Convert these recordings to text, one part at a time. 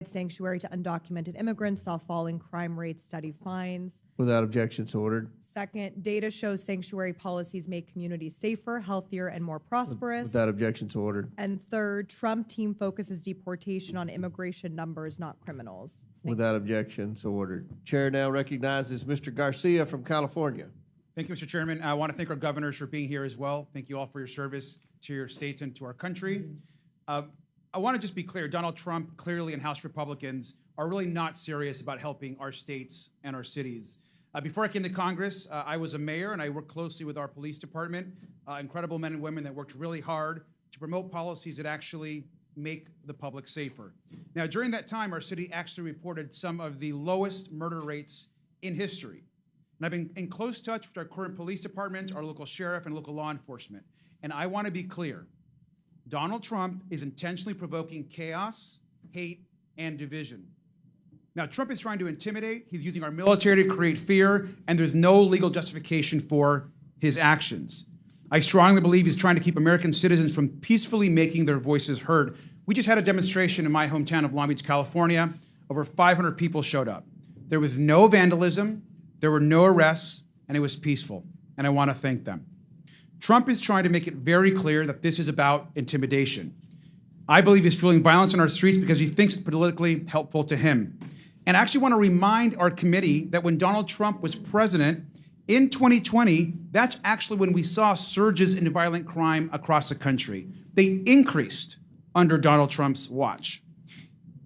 sanctuary to undocumented immigrants, saw falling crime rates, steady fines. Without objection, so ordered. Second, data shows sanctuary policies make communities safer, healthier, and more prosperous. Without objection, so ordered. And third, Trump team focuses deportation on immigration numbers, not criminals. Without objection, so ordered. Chair now recognizes Mr. Garcia from California. Thank you, Mr. Chairman. I want to thank our governors for being here as well. Thank you all for your service to your states and to our country. I want to just be clear, Donald Trump clearly and House Republicans are really not serious about helping our states and our cities. Before I came to Congress, I was a mayor and I worked closely with our police department, incredible men and women that worked really hard to promote policies that actually make the public safer. Now, during that time, our city actually reported some of the lowest murder rates in history. And I've been in close touch with our current police department, our local sheriff, and local law enforcement. And I want to be clear. Donald Trump is intentionally provoking chaos, hate, and division. Now, Trump is trying to intimidate. He's using our military to create fear, and there's no legal justification for his actions. I strongly believe he's trying to keep American citizens from peacefully making their voices heard. We just had a demonstration in my hometown of Long Beach, California. Over 500 people showed up. There was no vandalism, there were no arrests, and it was peaceful, and I want to thank them. Trump is trying to make it very clear that this is about intimidation. I believe he's fueling violence on our streets because he thinks it's politically helpful to him. And I actually want to remind our committee that when Donald Trump was president in 2020, that's actually when we saw surges in violent crime across the country. They increased under Donald Trump's watch.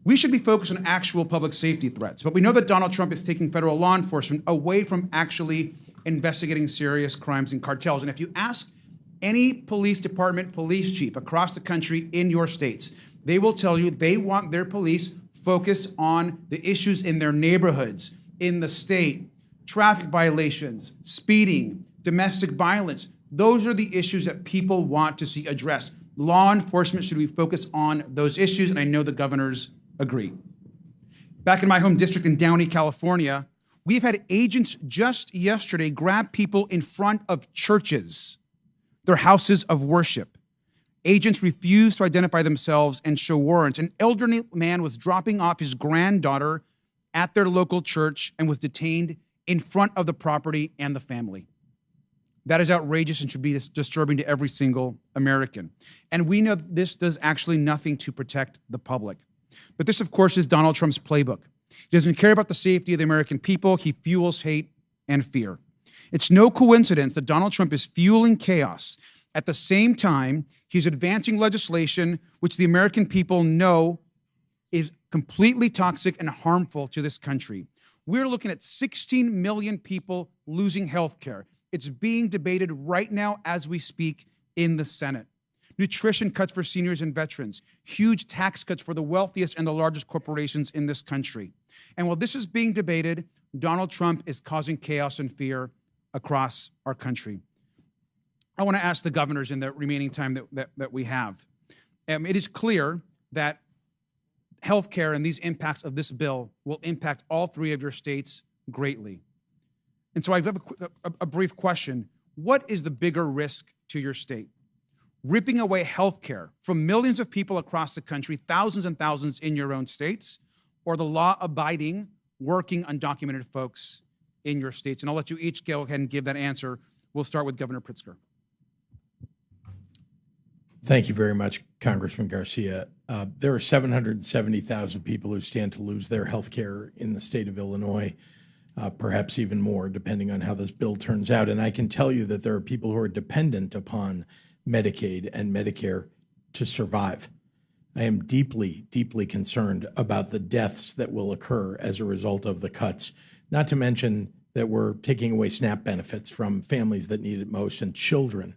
We should be focused on actual public safety threats, but we know that Donald Trump is taking federal law enforcement away from actually investigating serious crimes and cartels. And if you ask any police department, police chief across the country in your states, they will tell you they want their police focused on the issues in their neighborhoods, in the state, traffic violations, speeding, domestic violence. Those are the issues that people want to see addressed. Law enforcement should be focused on those issues, and I know the governors agree. Back in my home district in Downey, California, we've had agents just yesterday grab people in front of churches, their houses of worship. Agents refused to identify themselves and show warrants. An elderly man was dropping off his granddaughter at their local church and was detained in front of the property and the family. That is outrageous and should be disturbing to every single American. And we know this does actually nothing to protect the public. But this, of course, is Donald Trump's playbook. He doesn't care about the safety of the American people. He fuels hate and fear. It's no coincidence that Donald Trump is fueling chaos. At the same time, he's advancing legislation which the American people know is completely toxic and harmful to this country. We're looking at 16 million people losing health care. It's being debated right now as we speak in the Senate. Nutrition cuts for seniors and veterans, huge tax cuts for the wealthiest and the largest corporations in this country. And while this is being debated, Donald Trump is causing chaos and fear across our country. I want to ask the governors in the remaining time that we have. It is clear that healthcare and these impacts of this bill will impact all three of your states greatly. And so I have a brief question. What is the bigger risk to your state? Ripping away healthcare from millions of people across the country, thousands and thousands in your own states, or the law-abiding, working, undocumented folks in your states? And I'll let you each go ahead and give that answer. We'll start with Governor Pritzker. Thank you very much, Congressman Garcia. There are 770,000 people who stand to lose their health care in the state of Illinois, perhaps even more, depending on how this bill turns out. And I can tell you that there are people who are dependent upon Medicaid and Medicare to survive. I am deeply, deeply concerned about the deaths that will occur as a result of the cuts, not to mention that we're taking away SNAP benefits from families that need it most, and children.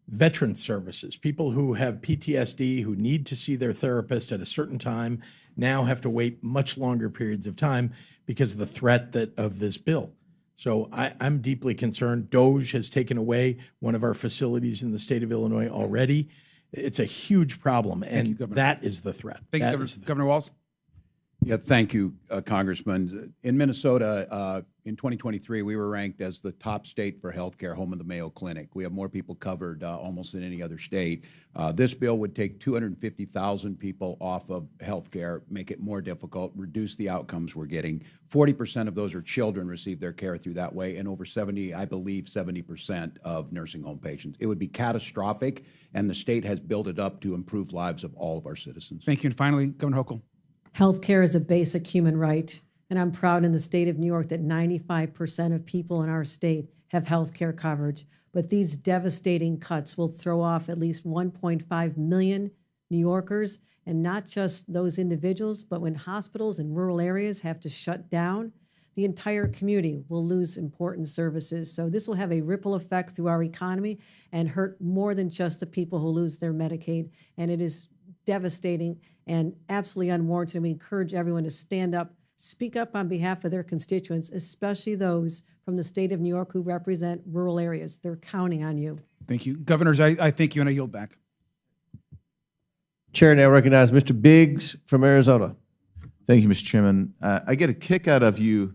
Veteran services, people who have PTSD, who need to see their therapist at a certain time, now have to wait much longer periods of time because of the threat of this bill. So I'm deeply concerned. DOJ has taken away one of our facilities in the state of Illinois already. It's a huge problem, and that is the threat. Thank you, Governor Walz. Yeah, thank you, Congressman. In Minnesota, in 2023, we were ranked as the top state for healthcare, home of the Mayo Clinic. We have more people covered almost than any other state. This bill would take 250,000 people off of healthcare, make it more difficult, reduce the outcomes we're getting. 40% of those are children receive their care through that way, and over 70, I believe 70% of nursing home patients. It would be catastrophic, and the state has built it up to improve lives of all of our citizens. Thank you. And finally, Governor Hochul. Healthcare is a basic human right. And I'm proud in the state of New York that 95% of people in our state have health care coverage. But these devastating cuts will throw off at least 1.5 million New Yorkers, and not just those individuals, but when hospitals in rural areas have to shut down, the entire community will lose important services. So this will have a ripple effect through our economy and hurt more than just the people who lose their Medicaid. And it is devastating and absolutely unwarranted. And we encourage everyone to stand up, speak up on behalf of their constituents, especially those from the state of New York who represent rural areas. They're counting on you. Thank you. Governors, I thank you and I yield back. Chair now recognizes Mr. Biggs from Arizona. Thank you, Mr. Chairman. I get a kick out of you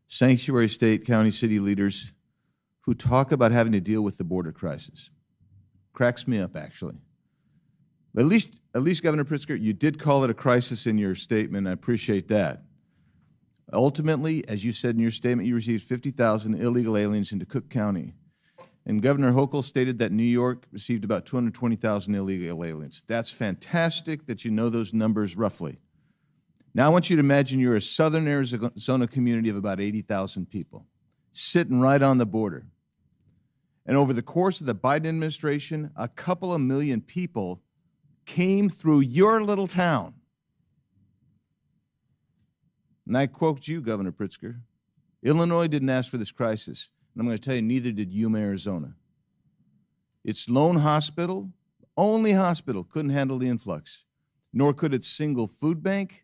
sanctuary state, county, city leaders who talk about having to deal with the border crisis. Cracks me up, actually. But at least, Governor Pritzker, you did call it a crisis in your statement. I appreciate that. Ultimately, as you said in your statement, you received 50,000 illegal aliens into Cook County. And Governor Hochul stated that New York received about 220,000 illegal aliens. That's fantastic that you know those numbers roughly. Now I want you to imagine you're a southern Arizona community of about 80,000 people sitting right on the border. And over the course of the Biden administration, a couple of million people came through your little town. And I quote you, Governor Pritzker, Illinois didn't ask for this crisis. And I'm going to tell you, neither did Yuma, Arizona. Its lone hospital, only hospital, couldn't handle the influx, nor could its single food bank,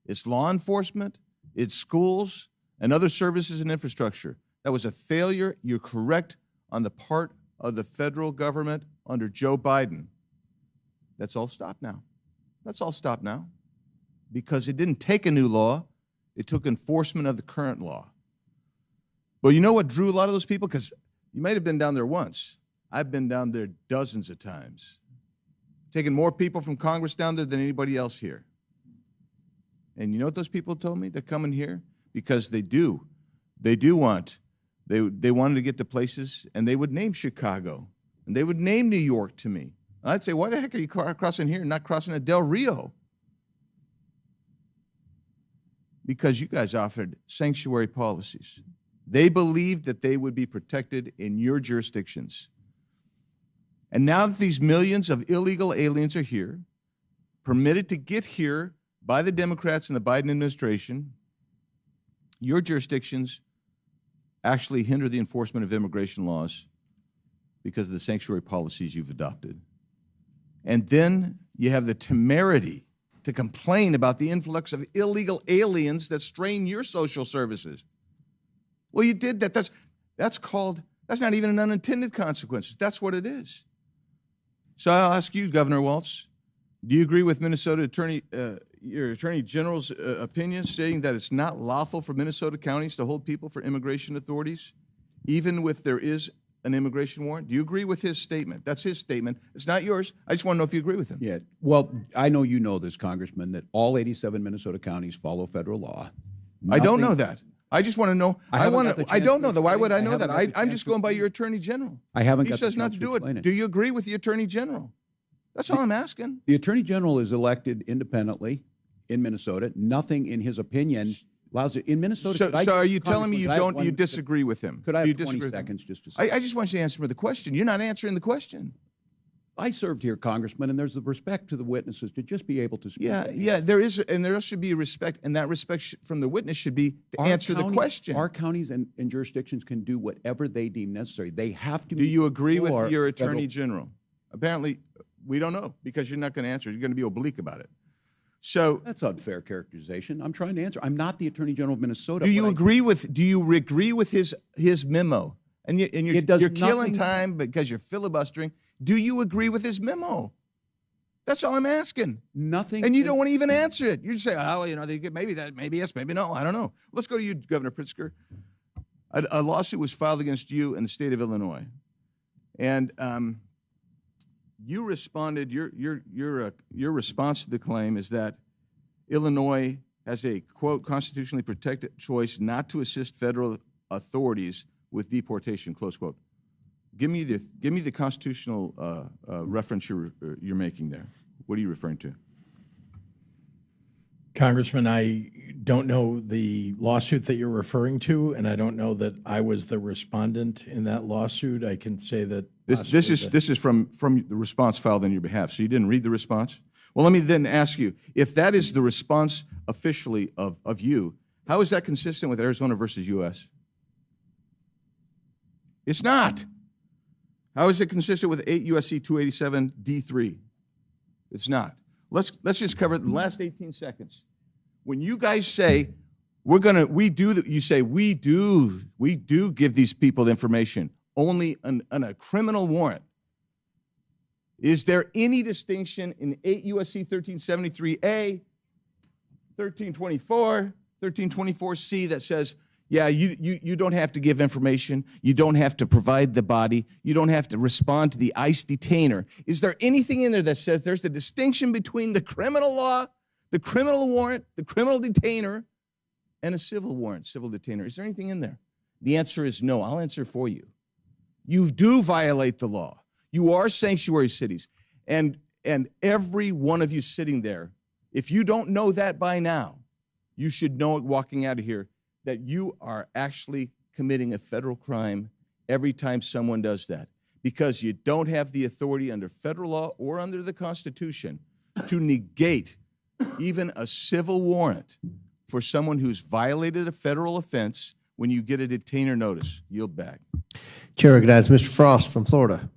its law enforcement, its schools, and other services and infrastructure. That was a failure, you're correct, on the part of the federal government under Joe Biden. That's all stopped now. That's all stopped now. Because it didn't take a new law, it took enforcement of the current law. But you know what drew a lot of those people? Because you might have been down there once. I've been down there dozens of times. Taken more people from Congress down there than anybody else here. And you know what those people told me? They're coming here because they do. They wanted to get to places, and they would name Chicago, and they would name New York to me. And I'd say, why the heck are you crossing here and not crossing at Del Rio? Because you guys offered sanctuary policies. They believed that they would be protected in your jurisdictions. And now that these millions of illegal aliens are here, permitted to get here by the Democrats and the Biden administration, your jurisdictions actually hinder the enforcement of immigration laws because of the sanctuary policies you've adopted. And then you have the temerity to complain about the influx of illegal aliens that strain your social services. Well, you did that. That's not even an unintended consequence. That's what it is. So I'll ask you, Governor Walz, do you agree with Minnesota your Attorney General's opinion stating that it's not lawful for Minnesota counties to hold people for immigration authorities, even if there is an immigration warrant? Do you agree with his statement? That's his statement. It's not yours. I just want to know if you agree with him. Yeah. Well, I know you know this, Congressman, that all 87 Minnesota counties follow federal law. I don't know that. I just want to know. I don't know that. Why would I know that? I'm just going by your Attorney General. I haven't. He says not to do it. Do you agree with the Attorney General? That's all I'm asking. The Attorney General is elected independently in Minnesota. Nothing in his opinion allows it in Minnesota. So are you telling me you disagree with him? Could I have 20 seconds just to say? I just want you to answer the question. You're not answering the question. I served here, Congressman, and there's the respect to the witnesses to just be able to speak. Yeah, there is, and there should be respect, and that respect from the witness should be to answer the question. Our counties and jurisdictions can do whatever they deem necessary. They have to. Do you agree with your Attorney General? Apparently, we don't know because you're not going to answer. You're going to be oblique about it. So that's unfair characterization. I'm trying to answer. I'm not the Attorney General of Minnesota. Do you agree with his memo? And you're killing time because you're filibustering. Do you agree with his memo? That's all I'm asking. Nothing. And you don't want to even answer it. You just say, oh, maybe yes, maybe no. I don't know. Let's go to you, Governor Pritzker. A lawsuit was filed against you in the state of Illinois, and you responded. Your response to the claim is that Illinois has a, quote, constitutionally protected choice not to assist federal authorities with deportation, close quote. Give me the constitutional reference you're making there. What are you referring to? Congressman, I don't know the lawsuit that you're referring to, and I don't know that I was the respondent in that lawsuit. I can say that This is from the response filed on your behalf. So you didn't read the response? Well, let me then ask you, if that is the response officially of you, how is that consistent with Arizona versus U.S.? It's not. How is it consistent with 8 U.S.C. 287 D3? It's not. Let's just cover it in the last 18 seconds. When you guys say we do give these people information only on a criminal warrant. Is there any distinction in 8 U.S.C. 1373A, 1324, 1324C that says, yeah, you don't have to give information, you don't have to provide the body, you don't have to respond to the ICE detainer? Is there anything in there that says there's a distinction between the criminal law, the criminal warrant, the criminal detainer, and a civil warrant, civil detainer? Is there anything in there? The answer is no. I'll answer for you. You do violate the law. You are sanctuary cities. And every one of you sitting there, if you don't know that by now, you should know it walking out of here, that you are actually committing a federal crime every time someone does that, because you don't have the authority under federal law or under the Constitution to negate even a civil warrant for someone who's violated a federal offense when you get a detainer notice. Yield back. Chair recognizes Mr. Frost from Florida.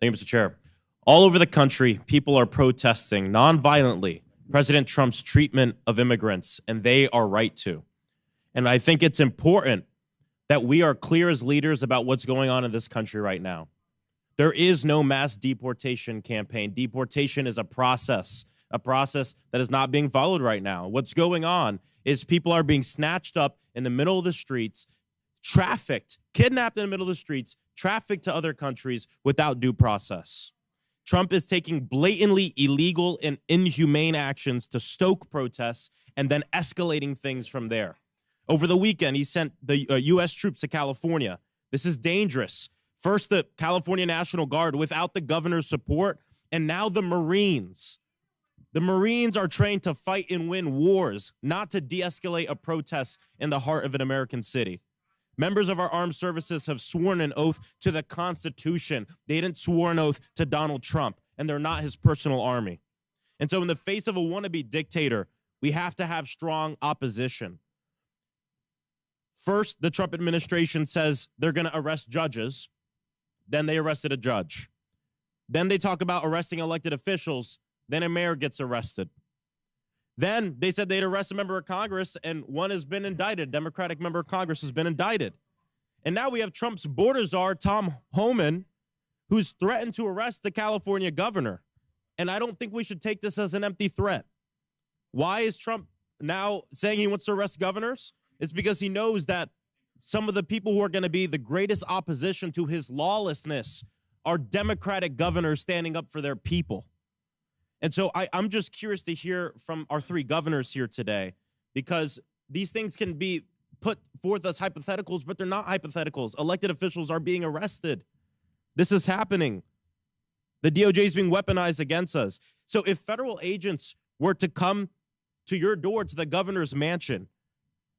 Thank you, Mr. Chair. All over the country, people are protesting nonviolently President Trump's treatment of immigrants, and they are right to. And I think it's important that we are clear as leaders about what's going on in this country right now. There is no mass deportation campaign. Deportation is a process that is not being followed right now. What's going on is people are being snatched up in the middle of the streets, trafficked, kidnapped in the middle of the streets, trafficked to other countries without due process. Trump is taking blatantly illegal and inhumane actions to stoke protests and then escalating things from there. Over the weekend, he sent the U.S. troops to California. This is dangerous. First, the California National Guard without the governor's support, and now the Marines. The Marines are trained to fight and win wars, not to de-escalate a protest in the heart of an American city. Members of our armed services have sworn an oath to the Constitution. They didn't swear an oath to Donald Trump, and they're not his personal army. And so in the face of a wannabe dictator, we have to have strong opposition. First, the Trump administration says they're going to arrest judges. Then they arrested a judge. Then they talk about arresting elected officials. Then a mayor gets arrested. Then they said they'd arrest a member of Congress, and one has been indicted. Democratic member of Congress has been indicted. And now we have Trump's border czar, Tom Homan, who's threatened to arrest the California governor. And I don't think we should take this as an empty threat. Why is Trump now saying he wants to arrest governors? It's because he knows that some of the people who are going to be the greatest opposition to his lawlessness are Democratic governors standing up for their people. And so I'm just curious to hear from our three governors here today, because these things can be put forth as hypotheticals, but they're not hypotheticals. Elected officials are being arrested. This is happening. The DOJ is being weaponized against us. So if federal agents were to come to your door, to the governor's mansion,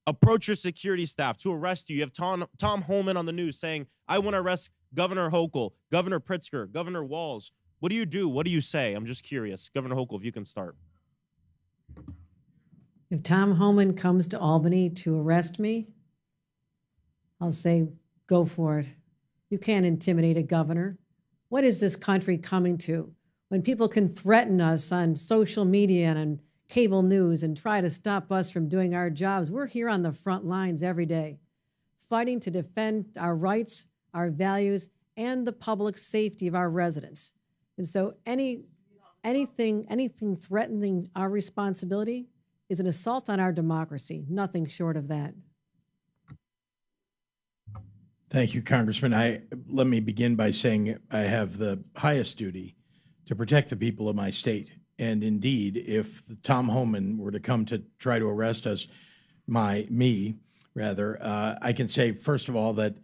approach your security staff to arrest you. You have Tom Homan on the news saying, I want to arrest Governor Hochul, Governor Pritzker, Governor Walz. What do you do? What do you say? I'm just curious. Governor Hochul, if you can start. If Tom Homan comes to Albany to arrest me, I'll say, go for it. You can't intimidate a governor. What is this country coming to? When people can threaten us on social media and on cable news and try to stop us from doing our jobs. We're here on the front lines every day, fighting to defend our rights, our values, and the public safety of our residents. And so anything threatening our responsibility is an assault on our democracy, nothing short of that. Thank you, Congressman. Let me begin by saying I have the highest duty to protect the people of my state. And indeed, if Tom Homan were to come to try to arrest us, I can say, first of all, that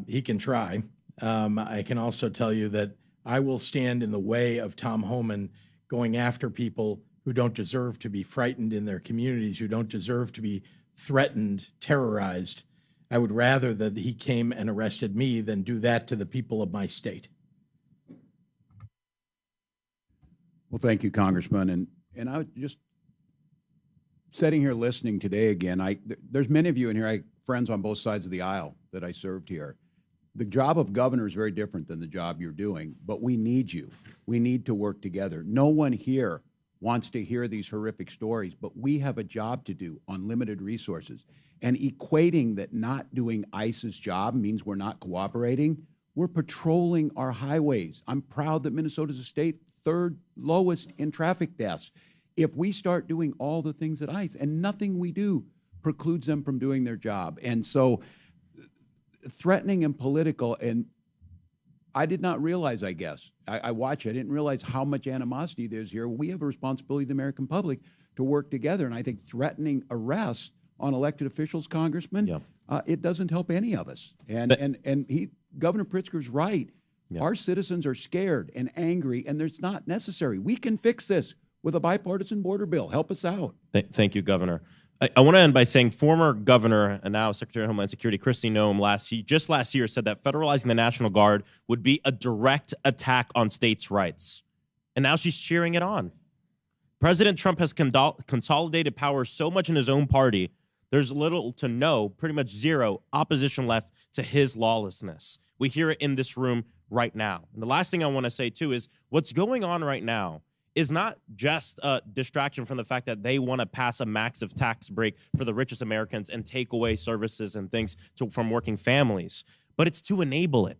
he can try. I can also tell you that I will stand in the way of Tom Homan going after people who don't deserve to be frightened in their communities, who don't deserve to be threatened, terrorized. I would rather that he came and arrested me than do that to the people of my state. Well, thank you, Congressman. And I was just sitting here listening today again. There's many of you in here, friends on both sides of the aisle that I served here. The job of governor is very different than the job you're doing, but we need you. We need to work together. No one here wants to hear these horrific stories, but we have a job to do on limited resources. And equating that not doing ICE's job means we're not cooperating, we're patrolling our highways. I'm proud that Minnesota's a state third lowest in traffic deaths. If we start doing all the things at ICE, and nothing we do precludes them from doing their job. And so threatening and political, and I did not realize, I guess, I watch it, I didn't realize how much animosity there's here. We have a responsibility to the American public to work together, and I think threatening arrests on elected officials, Congressman, it doesn't help any of us. Governor Pritzker's right. Our citizens are scared and angry, and it's not necessary. We can fix this with a bipartisan border bill. Help us out. Thank you, Governor. I want to end by saying former Governor and now Secretary of Homeland Security Kristi Noem just last year said that federalizing the National Guard would be a direct attack on states' rights. And now she's cheering it on. President Trump has consolidated power so much in his own party, there's little to no, pretty much zero, opposition left to his lawlessness. We hear it in this room right now. And the last thing I want to say, too, is what's going on right now is not just a distraction from the fact that they want to pass a massive tax break for the richest Americans and take away services and things from working families, but it's to enable it.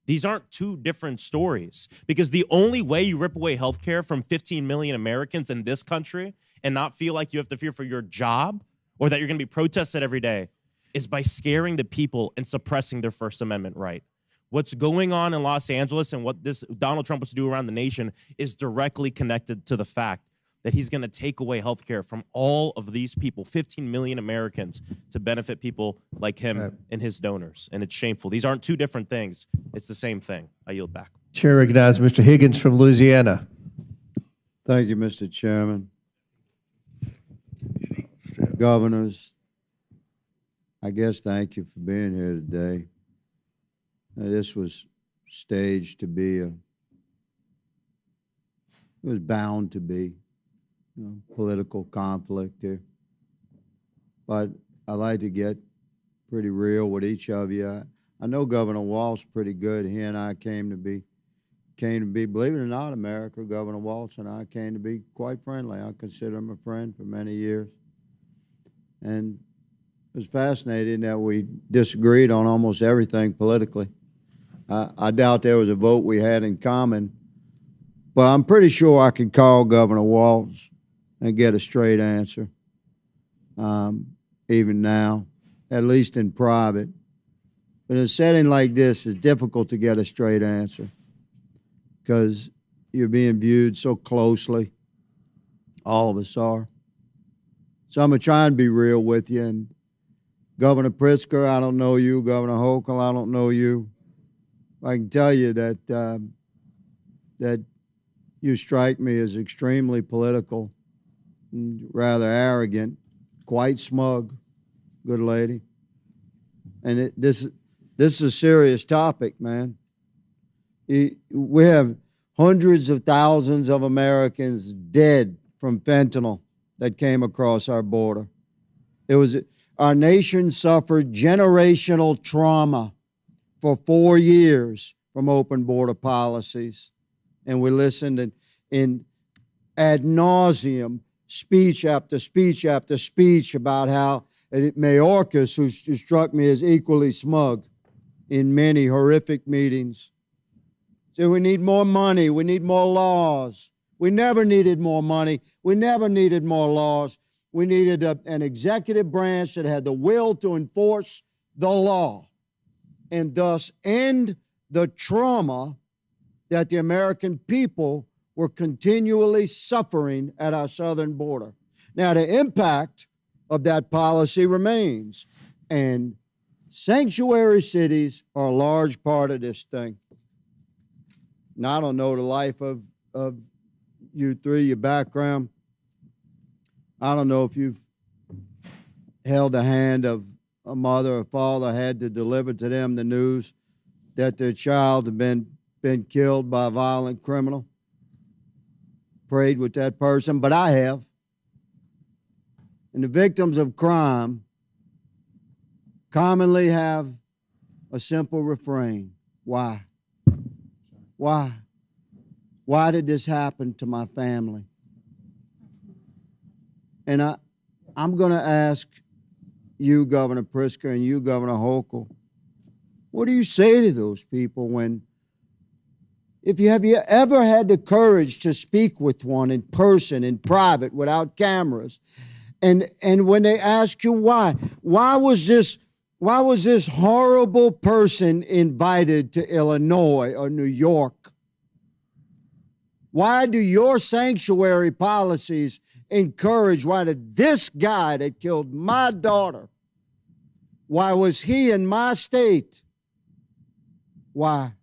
These aren't two different stories, because the only way you rip away health care from 15 million Americans in this country and not feel like you have to fear for your job or that you're going to be protested every day is by scaring the people and suppressing their First Amendment right. What's going on in Los Angeles and what this Donald Trump wants to do around the nation is directly connected to the fact that he's going to take away health care from all of these people, 15 million Americans, to benefit people like him and his donors. And it's shameful. These aren't two different things. It's the same thing. I yield back. Chair recognizes Mr. Higgins from Louisiana. Thank you, Mr. Chairman. Governors, I guess thank you for being here today. This was staged to be it was bound to be political conflict here. But I'd like to get pretty real with each of you. I know Governor Walz pretty good. He and I came to be, believe it or not, America, Governor Walz and I came to be quite friendly. I consider him a friend for many years. And it was fascinating that we disagreed on almost everything politically. I doubt there was a vote we had in common, but I'm pretty sure I could call Governor Walz and get a straight answer, even now, at least in private. But in a setting like this, it's difficult to get a straight answer because you're being viewed so closely. All of us are. So I'm going to try and be real with you. And Governor Pritzker, I don't know you. Governor Hochul, I don't know you. I can tell you that that you strike me as extremely political, rather arrogant, quite smug, good lady. And this is a serious topic, man. We have hundreds of thousands of Americans dead from fentanyl that came across our border. Our nation suffered generational trauma for 4 years from open border policies. And we listened in ad nauseum, speech after speech after speech about how Mayorkas, who struck me as equally smug in many horrific meetings, said we need more money, we need more laws. We never needed more money. We never needed more laws. We needed an executive branch that had the will to enforce the law. and thus end the trauma that the American people were continually suffering at our southern border. Now, the impact of that policy remains, and sanctuary cities are a large part of this thing. Now, I don't know the life of you three, your background. I don't know if you've held the hand of a mother or father, had to deliver to them the news that their child had been killed by a violent criminal. Prayed with that person, but I have. And the victims of crime commonly have a simple refrain. Why? Why? Why did this happen to my family? And I'm going to ask you, Governor Pritzker, and you, Governor Hochul, what do you say to those people when, have you ever had the courage to speak with one in person, in private, without cameras? And when they ask you why was this horrible person invited to Illinois or New York? Why do your sanctuary policies encourage, why did this guy that killed my daughter, why was he in my state? Why?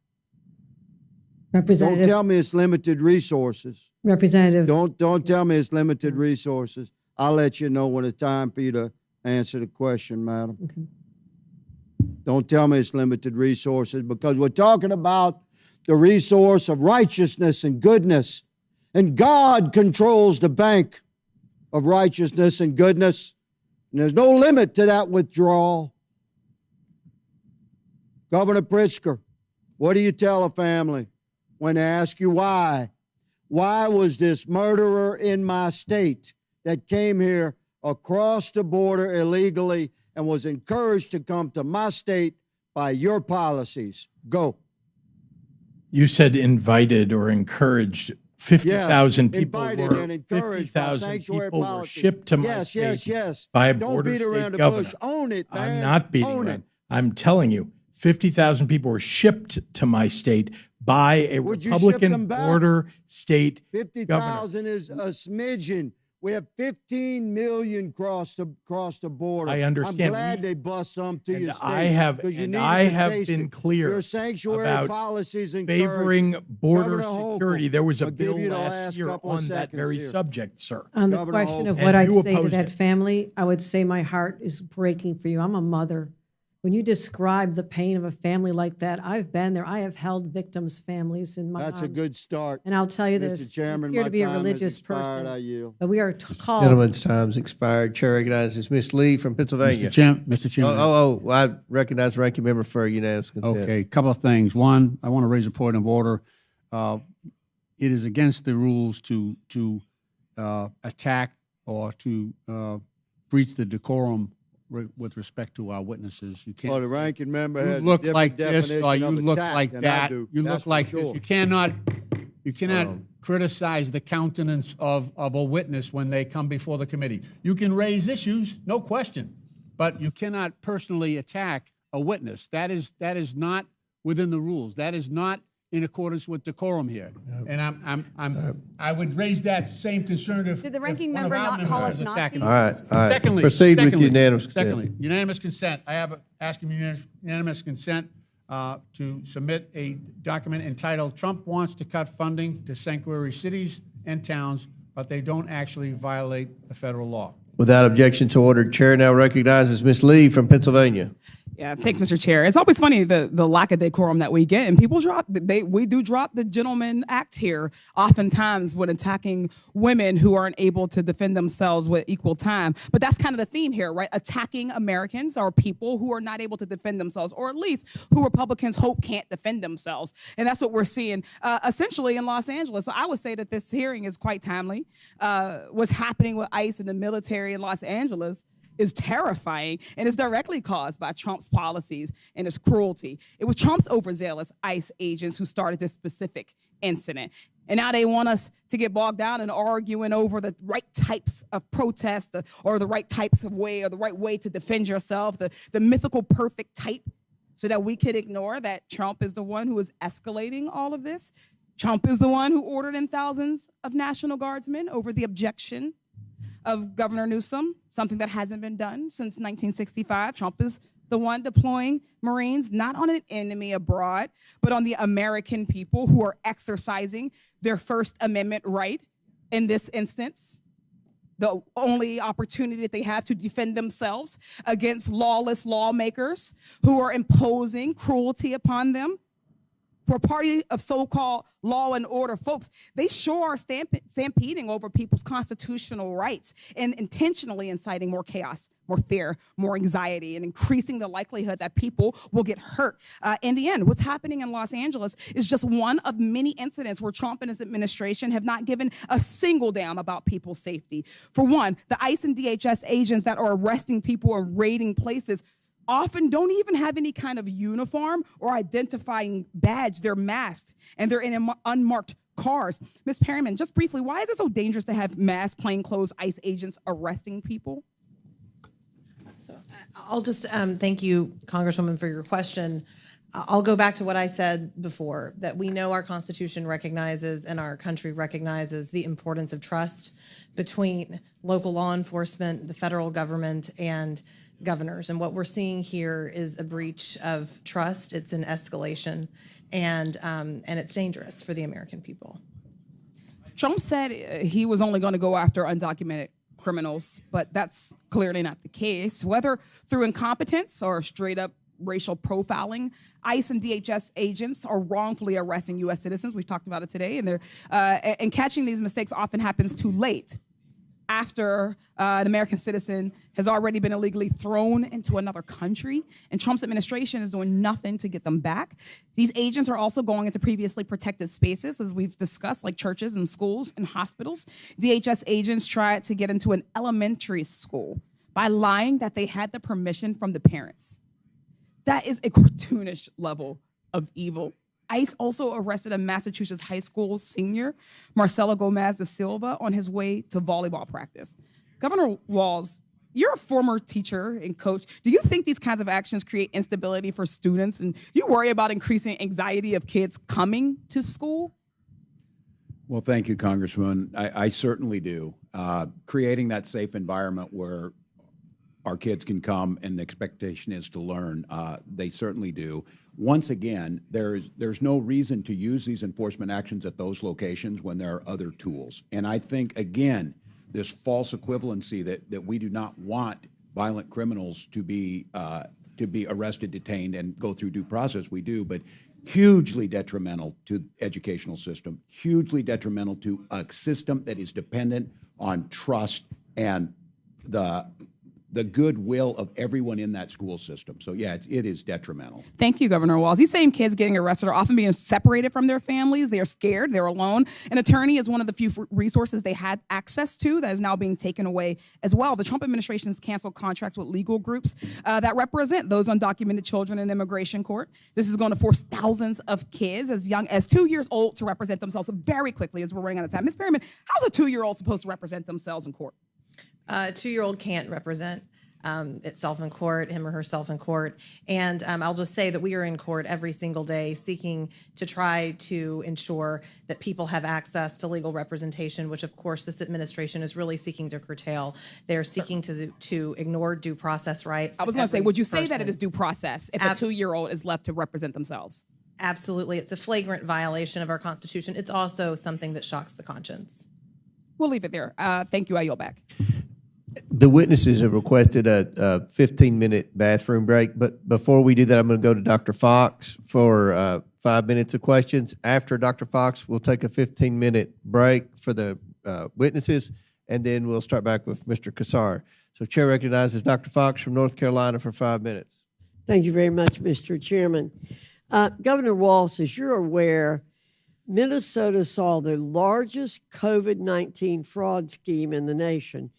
Representative. Don't tell me it's limited resources. Representative. Don't tell me it's limited resources. I'll let you know when it's time for you to answer the question, madam. Okay. Don't tell me it's limited resources, because we're talking about the resource of righteousness and goodness. And God controls the bank of righteousness and goodness. And there's no limit to that withdrawal. Governor Pritzker, what do you tell a family when they ask you why? Why was this murderer in my state that came here across the border illegally and was encouraged to come to my state by your policies? Go. You said invited or encouraged. 50,000 people invited were and encouraged by 50,000 sanctuary people were policy. shipped to my state by a Don't border beat around state the governor. bush. Own it, man. I'm not beating Own around. it. I'm telling you, 50,000 people were shipped to my state by a Would you ship them Republican back? border state 50,000 is a smidgen. We have 15 million cross the border. I understand. I'm glad they bust some to And your state. I have 'cause you and needed I to have taste been it. clear Your sanctuary about policies favoring border Governor Hochul, security. There was a I'll give bill you the last last year couple of on that seconds very here. subject, sir. On the Governor question of Hochul. what And I'd you say to opposed that it. family, I would say my heart is breaking for you. I'm a mother. When you describe the pain of a family like that, I've been there. I have held victims' families in my That's a arms. good start. And I'll tell you Mr. this, Chairman, you appear my to be a time has religious expired. I person, yield. but we are called. Gentleman's time's expired. Chair recognizes Ms. Lee from Pennsylvania. Mr. Chairman. Well, I recognize the ranking member for unanimous consent. Okay, a couple of things. One, I want to raise a point of order. It is against the rules to attack or to breach the decorum with respect to our witnesses. You can't. Well, the ranking member You has look a different like this, definition or you of look attack like than I that. do. You That's look for like sure. this. You cannot criticize the countenance of a witness when they come before the committee. You can raise issues, no question, but you cannot personally attack a witness. That is not within the rules. That is not in accordance with decorum here. And I would raise that same concern if Did the ranking if one of member our not call members us is attacking Nazis? me. All right. Secondly, Proceed with secondly, unanimous consent. Secondly, unanimous consent. I have asking unanimous consent to submit a document entitled "Trump Wants to Cut Funding to Sanctuary Cities and Towns, but They Don't Actually Violate the Federal Law." Without objection to order, Chair now recognizes Ms. Lee from Pennsylvania. Yeah, thanks, Mr. Chair. It's always funny the lack of decorum that we get, and people we do drop the gentleman act here oftentimes when attacking women who aren't able to defend themselves with equal time. But that's kind of the theme here, right? Attacking Americans or people who are not able to defend themselves, or at least who Republicans hope can't defend themselves, and that's what we're seeing essentially in Los Angeles. So I would say that this hearing is quite timely. What's happening with ICE and the military in Los Angeles is terrifying, and is directly caused by Trump's policies and his cruelty. It was Trump's overzealous ICE agents who started this specific incident. And now they want us to get bogged down in arguing over the right types of protest or the right types of way or the right way to defend yourself, the mythical perfect type. so that we could ignore that Trump is the one who is escalating all of this. Trump is the one who ordered in thousands of National Guardsmen over the objection of Governor Newsom, something that hasn't been done since 1965. Trump is the one deploying Marines, not on an enemy abroad, but on the American people who are exercising their First Amendment right in this instance. The only opportunity that they have to defend themselves against lawless lawmakers who are imposing cruelty upon them. For a party of so-called law and order folks, they sure are stampeding over people's constitutional rights and intentionally inciting more chaos, more fear, more anxiety, and increasing the likelihood that people will get hurt. In the end, what's happening in Los Angeles is just one of many incidents where Trump and his administration have not given a single damn about people's safety. For one, the ICE and DHS agents that are arresting people and raiding places often don't even have any kind of uniform or identifying badge. They're masked and they're in unmarked cars. Ms. Perryman, just briefly, why is it so dangerous to have masked, plainclothes ICE agents arresting people? So I'll just thank you, Congresswoman, for your question. I'll go back to what I said before, that we know our Constitution recognizes and our country recognizes the importance of trust between local law enforcement, the federal government, and governors. And what we're seeing here is a breach of trust. It's an escalation, and it's dangerous for the American people. Trump said he was only going to go after undocumented criminals, but that's clearly not the case. Whether through incompetence or straight up racial profiling, ICE and DHS agents are wrongfully arresting U.S. citizens. We've talked about it today, and catching these mistakes often happens too late, after an American citizen has already been illegally thrown into another country, and Trump's administration is doing nothing to get them back. These agents are also going into previously protected spaces, as we've discussed, like churches and schools and hospitals. DHS agents tried to get into an elementary school by lying that they had the permission from the parents. That is a cartoonish level of evil. ICE also arrested a Massachusetts high school senior, Marcelo Gomez da Silva, on his way to volleyball practice. Governor Walz, you're a former teacher and coach. Do you think these kinds of actions create instability for students? And do you worry about increasing anxiety of kids coming to school? Well, thank you, Congressman. I certainly do. Creating that safe environment where our kids can come and the expectation is to learn, they certainly do. Once again, there's no reason to use these enforcement actions at those locations when there are other tools. And I think, again, this false equivalency that we do not want violent criminals to be arrested, detained, and go through due process. We do, but hugely detrimental to the educational system, hugely detrimental to a system that is dependent on trust and the goodwill of everyone in that school system. So yeah, it is detrimental. Thank you, Governor Walz. These same kids getting arrested are often being separated from their families. They are scared. They're alone. An attorney is one of the few resources they had access to that is now being taken away as well. The Trump administration has canceled contracts with legal groups that represent those undocumented children in immigration court. This is going to force thousands of kids as young as 2 years old to represent themselves very quickly as we're running out of time. Ms. Perryman, how's a 2-year-old supposed to represent themselves in court? A 2-year-old can't represent itself in court, him or herself in court. And I'll just say that we are in court every single day seeking to try to ensure that people have access to legal representation, which of course this administration is really seeking to curtail. They're seeking to ignore due process rights. I was going to say, would you say that it is due process if a 2-year-old is left to represent themselves? Absolutely. It's a flagrant violation of our Constitution. It's also something that shocks the conscience. We'll leave it there. Thank you. I yield back. The witnesses have requested a 15-minute bathroom break, but before we do that, I'm going to go to Dr. Fox for 5 minutes of questions. After Dr. Fox, we'll take a 15-minute break for the witnesses, and then we'll start back with Mr. Kassar. So Chair recognizes Dr. Fox from North Carolina for 5 minutes. Thank you very much, Mr. Chairman. Governor Walz, as you're aware, Minnesota saw the largest COVID-19 fraud scheme in the nation.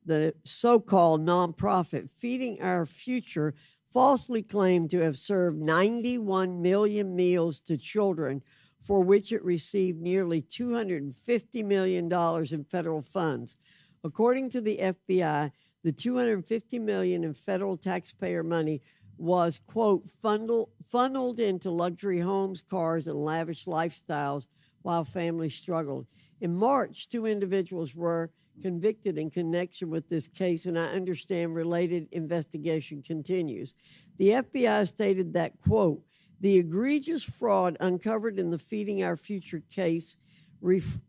The so-called nonprofit Feeding Our Future falsely claimed to have served 91 million meals to children, for which it received nearly $250 million in federal funds. According to the FBI, the $250 million in federal taxpayer money was, quote, funneled into luxury homes, cars, and lavish lifestyles while families struggled. In March, 2 individuals were convicted in connection with this case, and I understand related investigation continues. The FBI stated that, quote, the egregious fraud uncovered in the Feeding Our Future case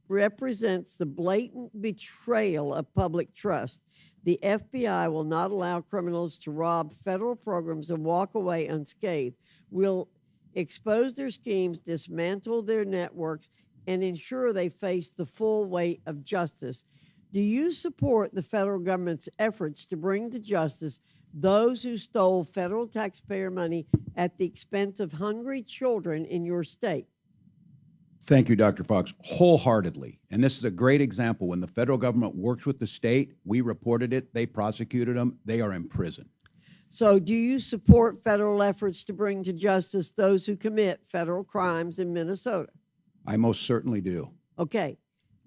represents the blatant betrayal of public trust. The FBI will not allow criminals to rob federal programs and walk away unscathed. We'll expose their schemes, dismantle their networks, and ensure they face the full weight of justice. Do you support the federal government's efforts to bring to justice those who stole federal taxpayer money at the expense of hungry children in your state? Thank you, Dr. Fox, wholeheartedly. And this is a great example. When the federal government works with the state, we reported it, they prosecuted them, they are in prison. So do you support federal efforts to bring to justice those who commit federal crimes in Minnesota? I most certainly do. Okay.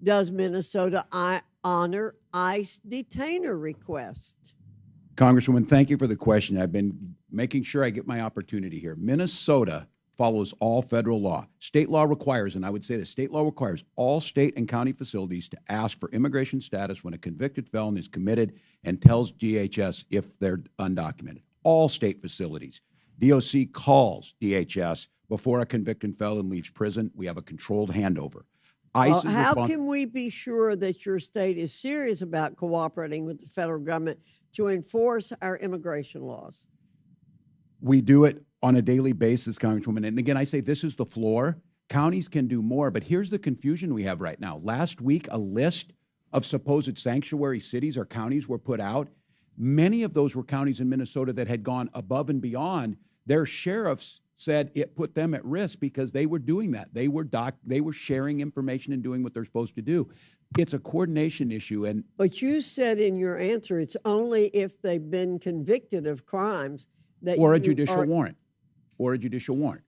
Does Minnesota honor ICE detainer requests? Congresswoman, thank you for the question. I've been making sure I get my opportunity here. Minnesota follows all federal law. State law requires, and I would say the state law requires all state and county facilities to ask for immigration status when a convicted felon is committed and tells DHS if they're undocumented. All state facilities. DOC calls DHS before a convicted felon leaves prison. We have a controlled handover. ICE is how can we be sure that your state is serious about cooperating with the federal government to enforce our immigration laws? We do it on a daily basis, Congresswoman. And again, I say this is the floor. Counties can do more, but here's the confusion we have right now. Last week, a list of supposed sanctuary cities or counties were put out. Many of those were counties in Minnesota that had gone above and beyond. Their sheriffs said it put them at risk because they were doing that. They were sharing information and doing what they're supposed to do. It's a coordination issue. But you said in your answer, it's only if they've been convicted of crimes that or a judicial warrant. Or a judicial warrant.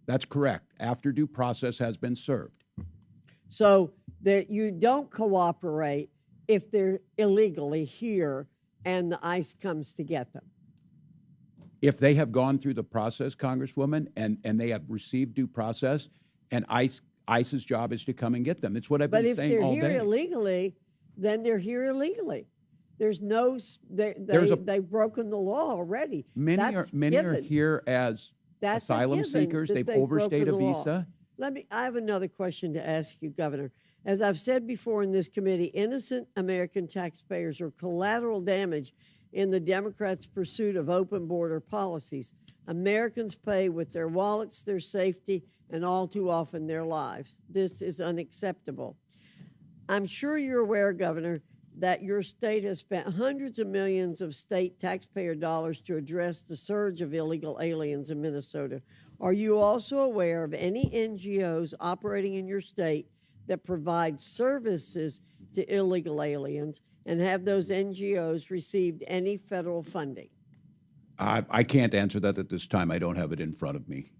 That's correct. After due process has been served. So that you don't cooperate if they're illegally here and the ICE comes to get them. If they have gone through the process, Congresswoman, and they have received due process, and ICE's job is to come and get them. That's what I've been saying all day. But if they're here illegally, then they're here illegally. There's no, they've broken the law already. Many are here as asylum seekers. They've overstayed a visa. I have another question to ask you, Governor. As I've said before in this committee, innocent American taxpayers are collateral damage in the Democrats' pursuit of open border policies. Americans pay with their wallets, their safety, and all too often their lives. This is unacceptable. I'm sure you're aware, Governor, that your state has spent hundreds of millions of state taxpayer dollars to address the surge of illegal aliens in Minnesota. Are you also aware of any NGOs operating in your state that provide services to illegal aliens, and have those NGOs received any federal funding? I can't answer that at this time. I don't have it in front of me.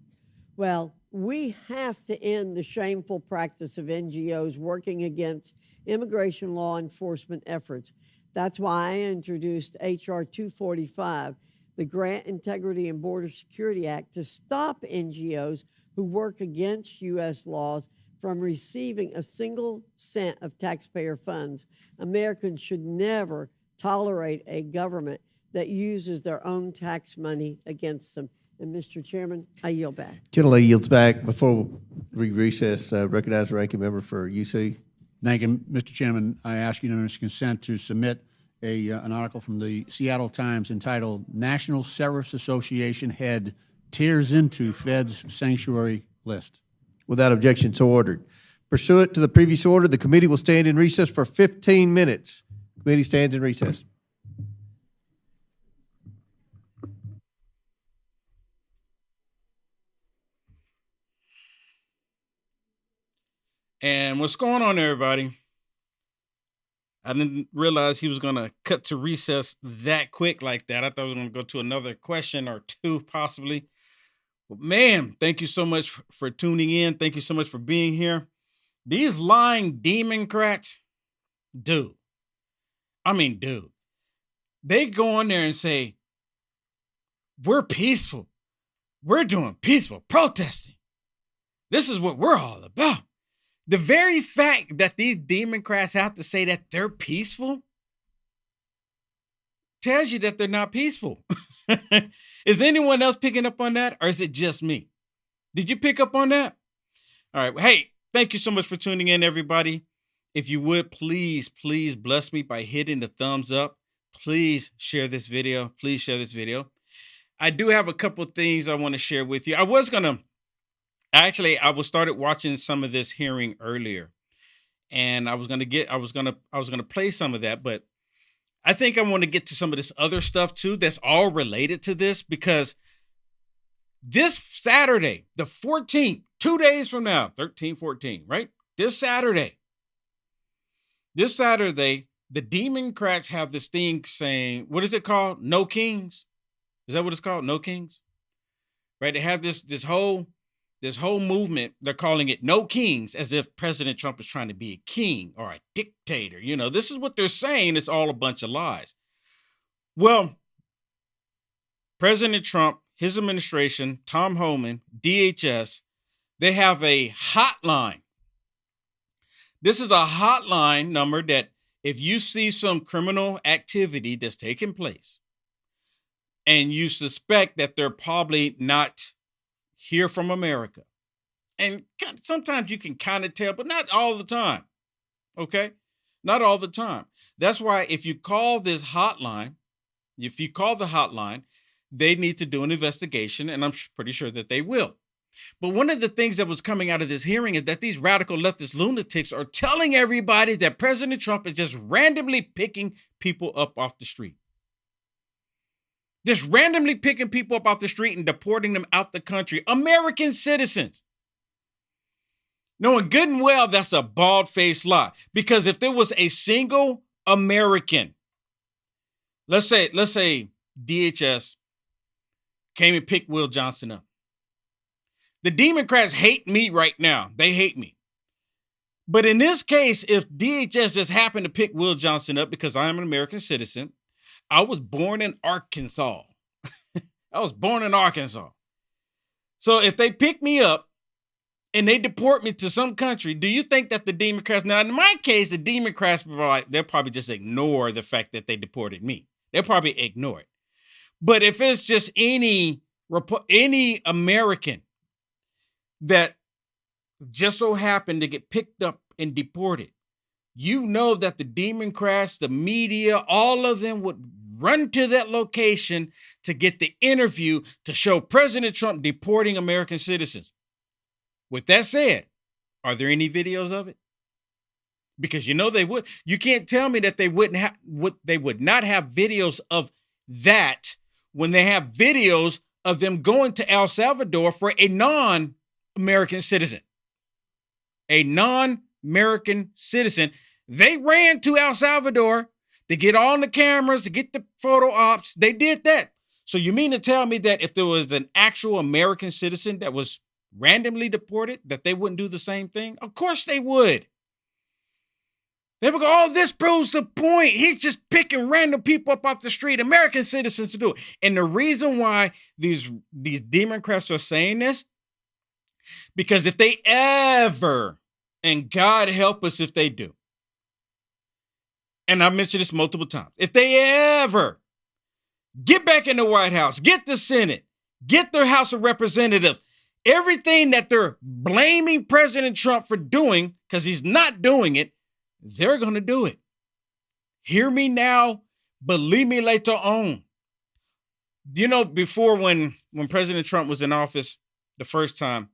Well, we have to end the shameful practice of NGOs working against immigration law enforcement efforts. That's why I introduced H.R. 245, the Grant Integrity and Border Security Act, to stop NGOs who work against U.S. laws from receiving a single cent of taxpayer funds. Americans should never tolerate a government that uses their own tax money against them. And Mr. Chairman, I yield back. Gentlelady yields back. Before we recess, recognize the ranking member for UC. Thank you, Mr. Chairman. I ask unanimous consent to submit an article from the Seattle Times entitled "National Sheriffs Association Head Tears into Fed's Sanctuary List." Without objection, so ordered. Pursuant to the previous order, the committee will stand in recess for 15 minutes. Committee stands in recess. And what's going on, everybody? I didn't realize he was going to cut to recess that quick like that. I thought we were going to go to another question or two, possibly. But man, thank you so much for tuning in. Thank you so much for being here. These lying Democrats, dude. They go in there and say, we're peaceful. We're doing peaceful protesting. This is what we're all about. The very fact that these Democrats have to say that they're peaceful tells you that they're not peaceful. Is anyone else picking up on that, or is it just me? Did you pick up on that? All right. Hey, thank you so much for tuning in, everybody. If you would, please bless me by hitting the thumbs up. Please share this video. Please share this video. I do have a couple of things I want to share with you. I was started watching some of this hearing earlier, and I was going to play some of that, but I think I want to get to some of this other stuff too that's all related to this, because this Saturday, the 14th, 2 days from now, 13, 14, right? This Saturday, the Democrats have this thing saying, what is it called? No Kings. Is that what it's called? No Kings? Right? They have this whole movement. They're calling it No Kings, as if President Trump is trying to be a king or a dictator. You know, this is what they're saying. It's all a bunch of lies. Well, President Trump, his administration, Tom Homan, DHS, they have a hotline. This is a hotline number that if you see some criminal activity that's taking place and you suspect that they're probably not here from America, and sometimes you can kind of tell, but not all the time. Okay? Not all the time. That's why if you call this hotline, if you call the hotline, they need to do an investigation, and I'm pretty sure that they will. But one of the things that was coming out of this hearing is that these radical leftist lunatics are telling everybody that President Trump is just randomly picking people up off the street. Just randomly picking people up off the street and deporting them out the country. American citizens. Knowing good and well that's a bald-faced lie. Because if there was a single American, let's say DHS came and picked Will Johnson up. The Democrats hate me right now. They hate me. But in this case, if DHS just happened to pick Will Johnson up because I am an American citizen, I was born in Arkansas. So if they pick me up and they deport me to some country, do you think that the Democrats, now in my case, the Democrats, they'll probably just ignore the fact that they deported me. They'll probably ignore it. But if it's just any American that just so happened to get picked up and deported, you know that the Democrats, the media, all of them would run to that location to get the interview to show President Trump deporting American citizens. With that said, are there any videos of it? Because you know they would. You can't tell me that they would not have videos of that when they have videos of them going to El Salvador for a non-American citizen. A non-American citizen. They ran to El Salvador to get on the cameras, to get the photo ops. They did that. So you mean to tell me that if there was an actual American citizen that was randomly deported, that they wouldn't do the same thing? Of course they would. They would go, oh, this proves the point. He's just picking random people up off the street, American citizens, to do it. And the reason why these Democrats are saying this, because if they ever, and God help us if they do, and I mentioned this multiple times, if they ever get back in the White House, get the Senate, get their House of Representatives, everything that they're blaming President Trump for doing, because he's not doing it, they're going to do it. Hear me now, believe me later on. You know, before when President Trump was in office the first time,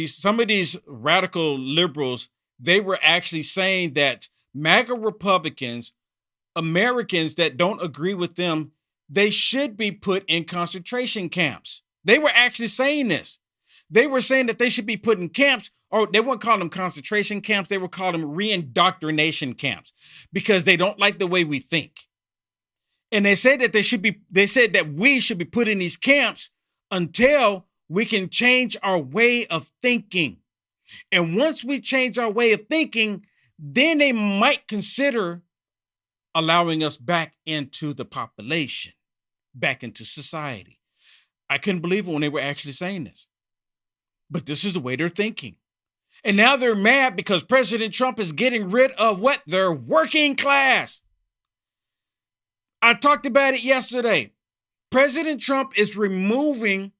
some of these radical liberals, they were actually saying that MAGA Republicans, Americans that don't agree with them, they should be put in concentration camps. They were actually saying this. They were saying that they should be put in camps, or they wouldn't call them concentration camps. They would call them reindoctrination camps because they don't like the way we think. And they said that we should be put in these camps until we can change our way of thinking. And once we change our way of thinking, then they might consider allowing us back into the population. back into society. I couldn't believe it when they were actually saying this. But this is the way they're thinking. And now they're mad because President Trump is getting rid of what? Their working class. I talked about it yesterday. President Trump is removing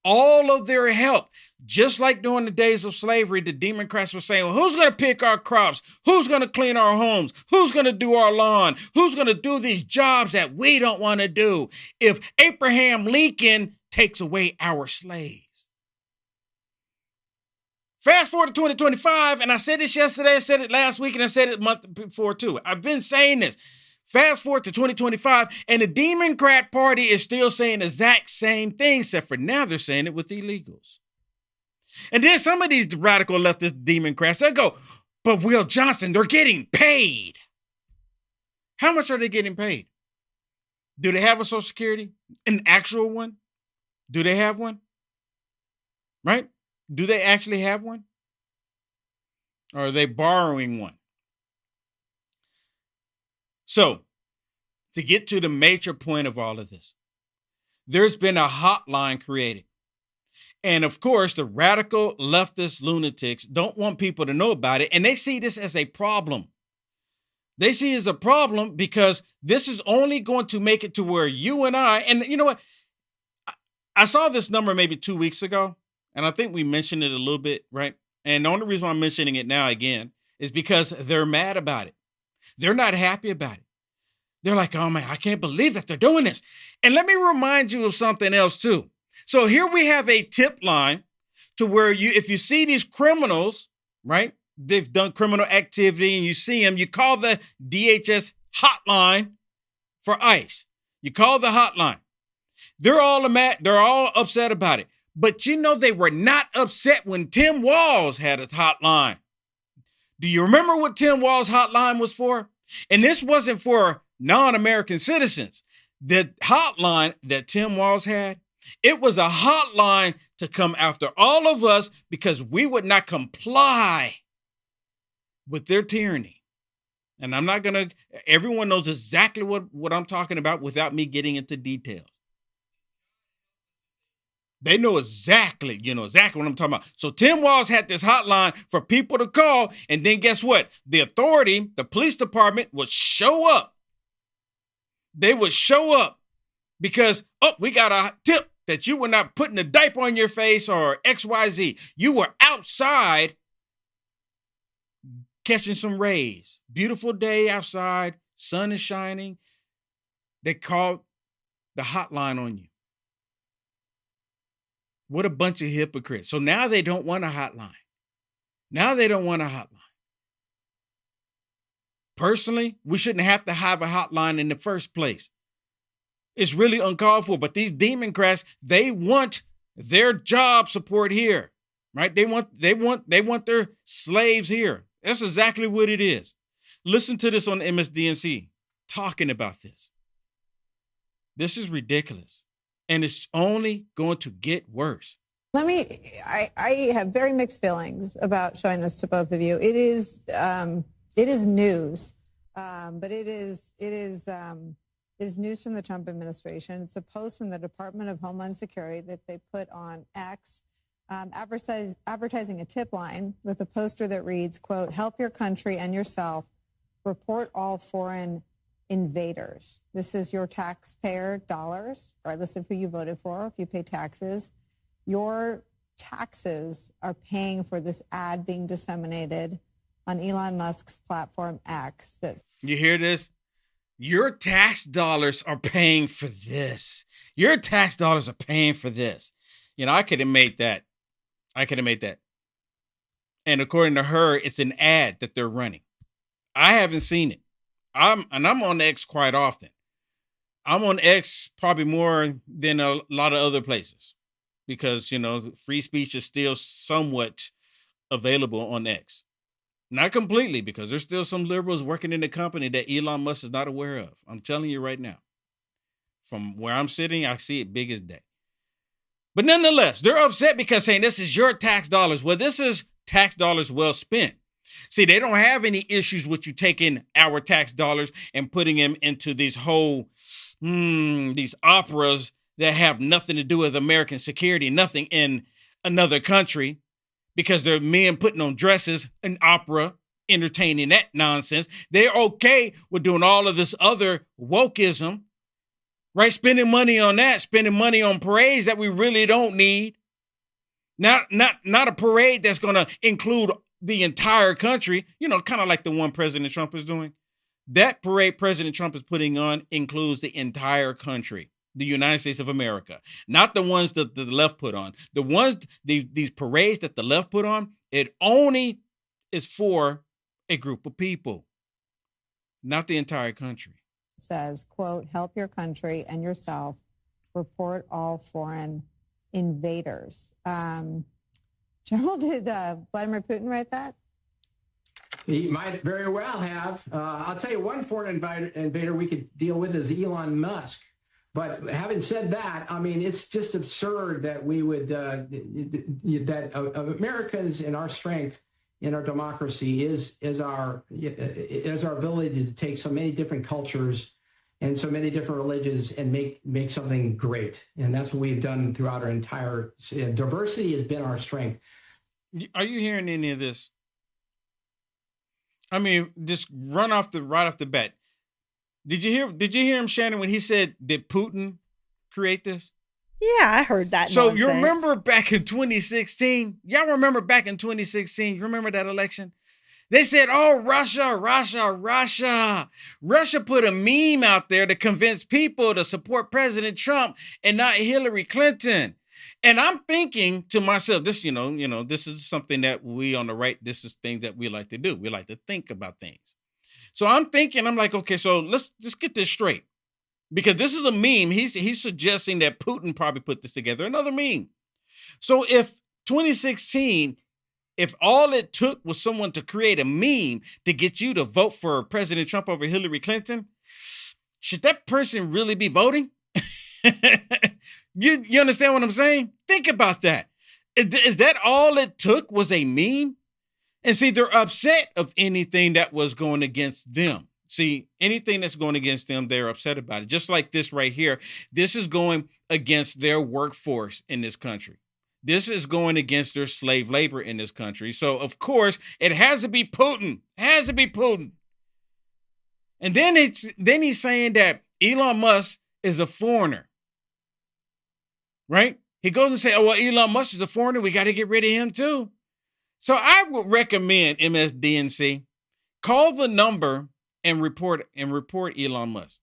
all of their help. Just like during the days of slavery, the Democrats were saying, well, who's going to pick our crops? Who's going to clean our homes? Who's going to do our lawn? Who's going to do these jobs that we don't want to do if Abraham Lincoln takes away our slaves? Fast forward to 2025, and I said this yesterday, I said it last week, and I said it the month before too. I've been saying this. Fast forward to 2025, and the Democrat Party is still saying the exact same thing, except for now they're saying it with illegals. And then some of these radical leftist Democrats, they go, but Will Johnson, they're getting paid. How much are they getting paid? Do they have a Social Security? An actual one? Do they have one? Right? Do they actually have one? Or are they borrowing one? So, to get to the major point of all of this, there's been a hotline created. And of course, the radical leftist lunatics don't want people to know about it. And they see this as a problem. They see it as a problem because this is only going to make it to where you and I, and you know what? I saw this number maybe 2 weeks ago, and I think we mentioned it a little bit, right? And the only reason why I'm mentioning it now again is because they're mad about it. They're not happy about it. They're like, oh man, I can't believe that they're doing this. And let me remind you of something else too. So here we have a tip line to where if you see these criminals, right? They've done criminal activity and you see them, you call the DHS hotline for ICE. You call the hotline. They're all mad. They're all upset about it. But you know, they were not upset when Tim Walz had a hotline. Do you remember what Tim Walz hotline was for? And this wasn't for non-American citizens. The hotline that Tim Walz had, it was a hotline to come after all of us because we would not comply with their tyranny. And I'm not going to, everyone knows exactly what I'm talking about without me getting into details. They know exactly what I'm talking about. So Tim Walz had this hotline for people to call. And then guess what? The authority, the police department would show up. They would show up because, we got a tip that you were not putting a diaper on your face or XYZ. You were outside catching some rays. Beautiful day outside. Sun is shining. They called the hotline on you. What a bunch of hypocrites. So now they don't want a hotline. Now they don't want a hotline. Personally, we shouldn't have to have a hotline in the first place. It's really uncalled for. But these Democrats, they want their job support here, right? They want their slaves here. That's exactly what it is. Listen to this on MSDNC talking about this. This is ridiculous. And it's only going to get worse. I have very mixed feelings about showing this to both of you. It is news, but it is news from the Trump administration. It's a post from the Department of Homeland Security that they put on X, advertising a tip line with a poster that reads, quote, help your country and yourself, report all foreign invaders. This is your taxpayer dollars, regardless of who you voted for. If you pay taxes, your taxes are paying for this ad being disseminated on Elon Musk's platform X. You hear this? Your tax dollars are paying for this. Your tax dollars are paying for this. You know, I could have made that. And according to her, it's an ad that they're running. I haven't seen it. I'm on X quite often. I'm on X probably more than a lot of other places because, free speech is still somewhat available on X. Not completely, because there's still some liberals working in the company that Elon Musk is not aware of. I'm telling you right now. From where I'm sitting, I see it big as day. But nonetheless, they're upset because saying this is your tax dollars. Well, this is tax dollars well spent. See, they don't have any issues with you taking our tax dollars and putting them into these whole these operas that have nothing to do with American security, nothing in another country, because they're men putting on dresses, an opera, entertaining that nonsense. They're okay with doing all of this other wokeism, right? Spending money on that, spending money on parades that we really don't need. Not a parade that's going to include the entire country, kind of like the one President Trump is doing. That parade President Trump is putting on includes the entire country, the United States of America, not the ones that the left put on. These parades that the left put on, it only is for a group of people, not the entire country. It says, quote, help your country and yourself, report all foreign invaders. General, did Vladimir Putin write that? He might very well have. I'll tell you one foreign invader we could deal with is Elon Musk. But having said that, I mean, it's just absurd that we would, that Americans and our strength in our democracy is our ability to take so many different cultures and so many different religions and make something great. And that's what we've done throughout our entire, diversity has been our strength. Are you hearing any of this? I mean, just right off the bat. Did you hear him, Shannon, when he said, did Putin create this? Yeah, I heard that. So nonsense. You remember back in 2016? Y'all remember back in 2016? You remember that election? They said, oh, Russia. Russia put a meme out there to convince people to support President Trump and not Hillary Clinton. And I'm thinking to myself, this, this is something that we on the right, this is things that we like to do. We like to think about things. So I'm like, okay, so let's just get this straight. Because this is a meme. He's suggesting that Putin probably put this together. Another meme. So if 2016, if all it took was someone to create a meme to get you to vote for President Trump over Hillary Clinton, should that person really be voting? You understand what I'm saying? Think about that. Is that all it took was a meme? And see, they're upset of anything that was going against them. See, anything that's going against them, they're upset about it. Just like this right here. This is going against their workforce in this country. This is going against their slave labor in this country. So, of course, it has to be Putin. It has to be Putin. And then he's saying that Elon Musk is a foreigner. Right? He goes and says, oh, well, Elon Musk is a foreigner. We got to get rid of him, too. So I would recommend MSDNC, call the number and report Elon Musk.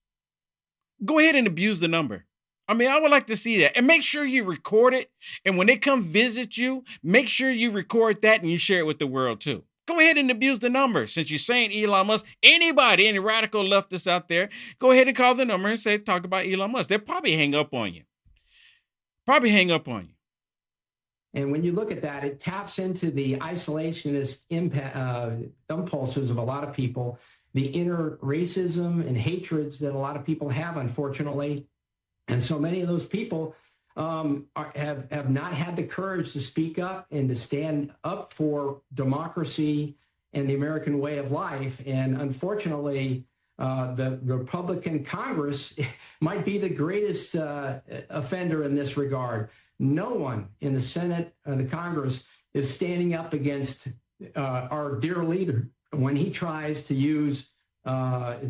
Go ahead and abuse the number. I mean, I would like to see that. And make sure you record it. And when they come visit you, make sure you record that and you share it with the world too. Go ahead and abuse the number. Since you're saying Elon Musk, anybody, any radical leftists out there, go ahead and call the number and say, talk about Elon Musk. They'll probably hang up on you. And when you look at that, it taps into the isolationist impulses of a lot of people, the inner racism and hatreds that a lot of people have, unfortunately. And so many of those people have not had the courage to speak up and to stand up for democracy and the American way of life. And unfortunately, the Republican Congress might be the greatest offender in this regard. No one in the Senate or the Congress is standing up against our dear leader when he tries to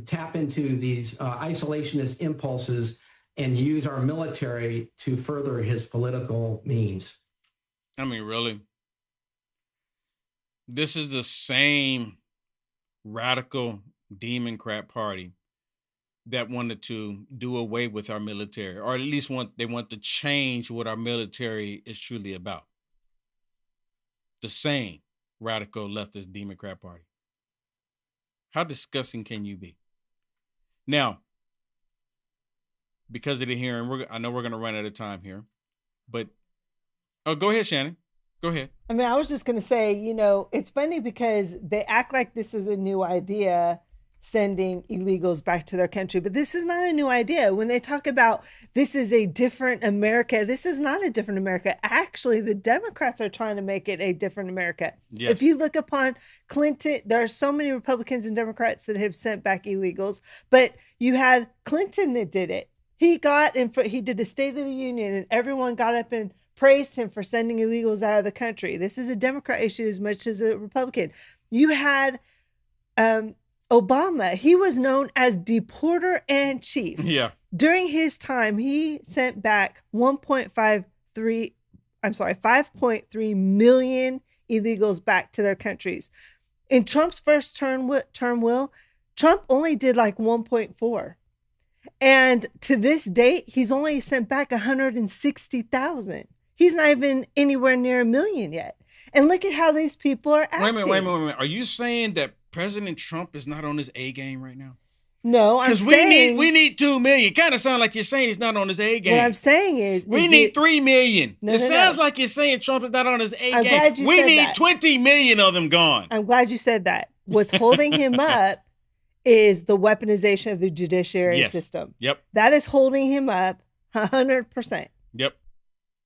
tap into these isolationist impulses and use our military to further his political means. I mean, really? This is the same radical Democrat Party that wanted to do away with our military, or at least they want to change what our military is truly about. The same radical leftist Democrat Party. How disgusting can you be? Now, because of the hearing, I know we're going to run out of time here, but go ahead, Shannon. Go ahead. I mean, I was just going to say, it's funny because they act like this is a new idea, sending illegals back to their country. But this is not a new idea. When they talk about this is a different America, this is not a different America. Actually, the Democrats are trying to make it a different America. Yes. If you look upon Clinton, there are so many Republicans and Democrats that have sent back illegals, but you had Clinton that did it. He got in for, he did the State of the Union, and everyone got up and praised him for sending illegals out of the country. This is a Democrat issue as much as a Republican. You had Obama. He was known as deporter and chief. Yeah. During his time, he sent back 5.3 million illegals back to their countries. In Trump's first term, Trump only did like 1.4. And to this date, he's only sent back 160,000. He's not even anywhere near 1 million yet. And look at how these people are acting. Wait a minute. Are you saying that President Trump is not on his A game right now? No, I'm saying saying we need 2 million. Kind of sound like you're saying he's not on his A game. What I'm saying is we need 3 million. No, it no, sounds no. like you're saying Trump is not on his A I'm game. glad you We said need that. 20 million of them gone. I'm glad you said that. What's holding him up is the weaponization of the judiciary Yes. system. Yep. That is holding him up 100%. Yep.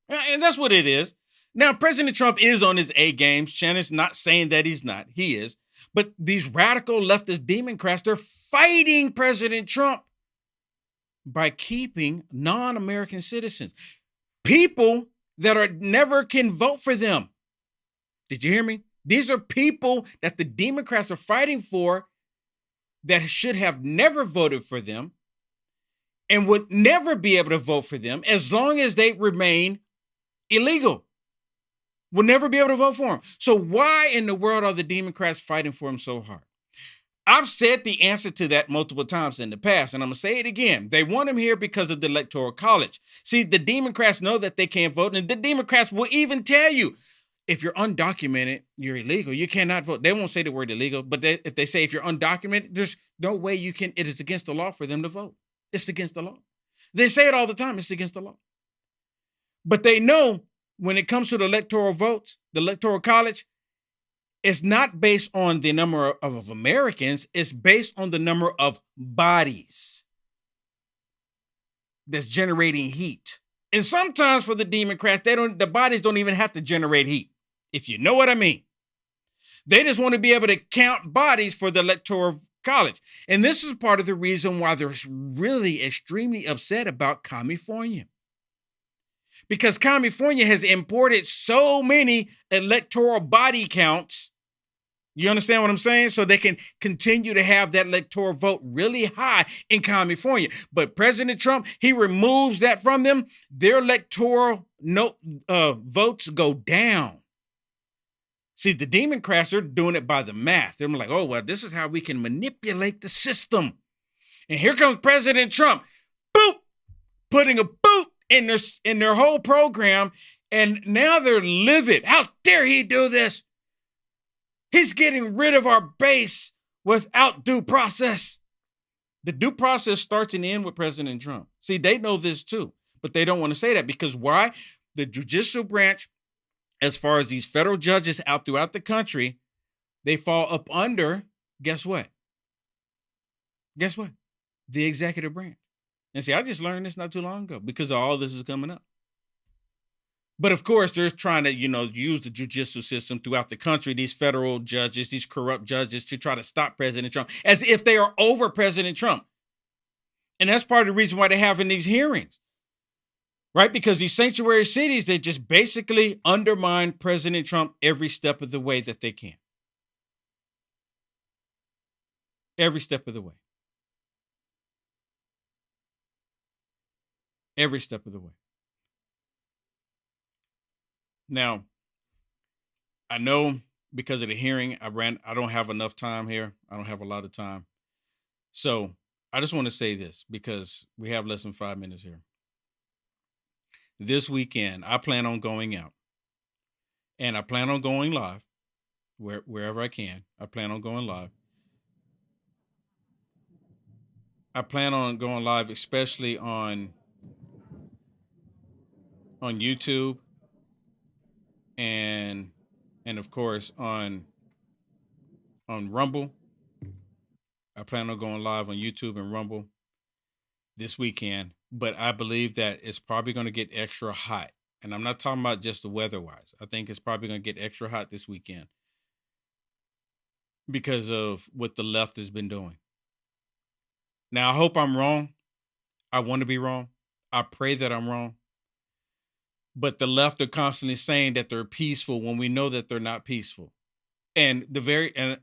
And that's what it is. Now, President Trump is on his A game. Shannon's not saying that he's not. He is. But these radical leftist Democrats, they're fighting President Trump by keeping non-American citizens, people that are never can vote for them. Did you hear me? These are people that the Democrats are fighting for that should have never voted for them and would never be able to vote for them as long as they remain illegal. Will never be able to vote for him. So why in the world are the Democrats fighting for him so hard? I've said the answer to that multiple times in the past, and I'm going to say it again. They want him here because of the Electoral College. See, the Democrats know that they can't vote, and the Democrats will even tell you, if you're undocumented, you're illegal. You cannot vote. They won't say the word illegal, but if they say if you're undocumented, there's no way you can. It is against the law for them to vote. It's against the law. They say it all the time. It's against the law. But they know when it comes to the electoral votes, the Electoral College, it's not based on the number of Americans. It's based on the number of bodies that's generating heat. And sometimes for the Democrats, the bodies don't even have to generate heat, if you know what I mean. They just want to be able to count bodies for the Electoral College. And this is part of the reason why they're really extremely upset about California. Because California has imported so many electoral body counts. You understand what I'm saying? So they can continue to have that electoral vote really high in California. But President Trump, he removes that from them. Their electoral votes go down. See, the Democrats are doing it by the math. They're like, oh, well, this is how we can manipulate the system. And here comes President Trump, boop, putting a boot in their whole program, and now they're livid. How dare he do this? He's getting rid of our base without due process. The due process starts and ends with President Trump. See, they know this too, but they don't want to say that because why? The judicial branch, as far as these federal judges out throughout the country, they fall up under, guess what? Guess what? The executive branch. And see, I just learned this not too long ago because of all this is coming up. But of course, they're trying to, use the judicial system throughout the country, these federal judges, these corrupt judges, to try to stop President Trump as if they are over President Trump. And that's part of the reason why they're having these hearings, right? Because these sanctuary cities, they just basically undermine President Trump every step of the way that they can. Every step of the way. Every step of the way. Now, I know because of the hearing, I don't have enough time here. I don't have a lot of time. So I just want to say this because we have less than 5 minutes here. This weekend, I plan on going out and I plan on going live wherever I can. I plan on going live. I plan on going live, especially on YouTube and of course on Rumble. I plan on going live on YouTube and Rumble this weekend, but I believe that it's probably going to get extra hot. And I'm not talking about just the weather-wise. I think it's probably going to get extra hot this weekend because of what the left has been doing. Now, I hope I'm wrong. I want to be wrong. I pray that I'm wrong. But the left are constantly saying that they're peaceful when we know that they're not peaceful. And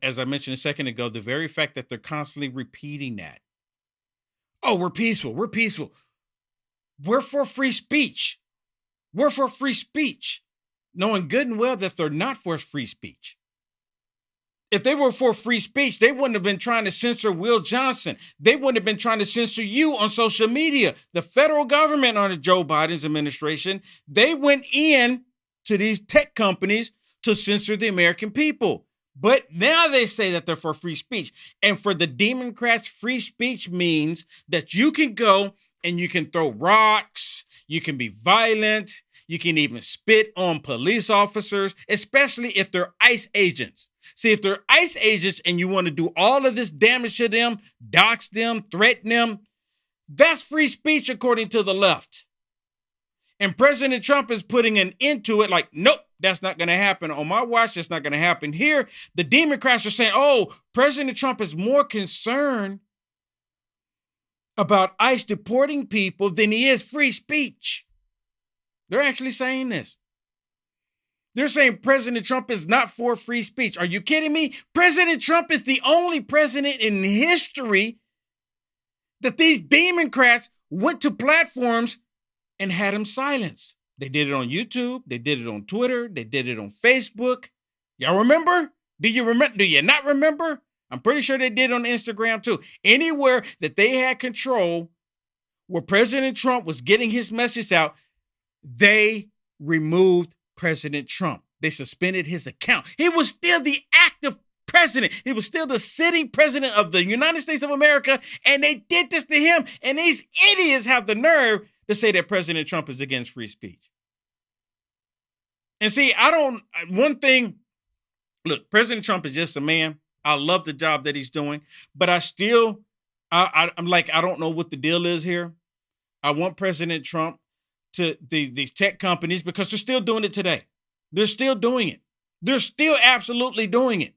as I mentioned a second ago, the very fact that they're constantly repeating that. Oh, we're peaceful. We're peaceful. We're for free speech. We're for free speech, knowing good and well that they're not for free speech. If they were for free speech, they wouldn't have been trying to censor Will Johnson. They wouldn't have been trying to censor you on social media. The federal government under Joe Biden's administration, they went in to these tech companies to censor the American people. But now they say that they're for free speech. And for the Democrats, free speech means that you can go and you can throw rocks, you can be violent, you can even spit on police officers, especially if they're ICE agents. See, if they're ICE agents and you want to do all of this damage to them, dox them, threaten them, that's free speech according to the left. And President Trump is putting an end to it like, nope, that's not going to happen. On my watch, that's not going to happen. Here, the Democrats are saying, oh, President Trump is more concerned about ICE deporting people than he is free speech. They're actually saying this. They're saying President Trump is not for free speech. Are you kidding me? President Trump is the only president in history that these Democrats went to platforms and had him silenced. They did it on YouTube. They did it on Twitter. They did it on Facebook. Y'all remember? Do you remember? Do you not remember? I'm pretty sure they did it on Instagram too. Anywhere that they had control where President Trump was getting his message out, they removed President Trump. They suspended his account. He was still the active president. He was still the sitting president of the United States of America, and they did this to him. And these idiots have the nerve to say that President Trump is against free speech. And see, one thing, look, President Trump is just a man. I love the job that he's doing, but I'm like, I don't know what the deal is here. I want President Trump to these tech companies, because they're still doing it today. They're still doing it. They're still absolutely doing it.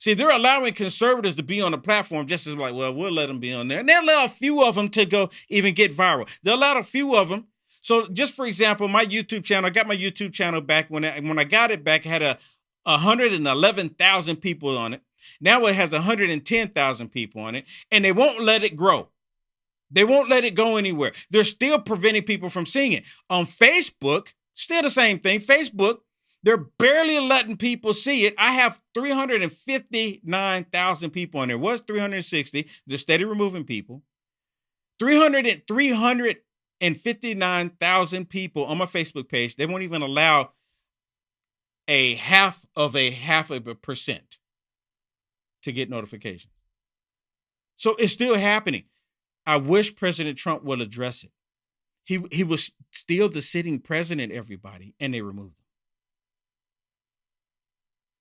See, they're allowing conservatives to be on the platform just as like, well, we'll let them be on there. And they'll allow a few of them to go even get viral. They'll allow a few of them. So just for example, my YouTube channel, I got my YouTube channel back. When I got it back, it had 111,000 people on it. Now it has 110,000 people on it, and they won't let it grow. They won't let it go anywhere. They're still preventing people from seeing it. On Facebook, still the same thing. Facebook, they're barely letting people see it. I have 359,000 people on there. It was 360. They're steady removing people. 359,000 people on my Facebook page. They won't even allow a half of a percent to get notifications. So it's still happening. I wish President Trump will address it. He was still the sitting president, everybody, and they removed him.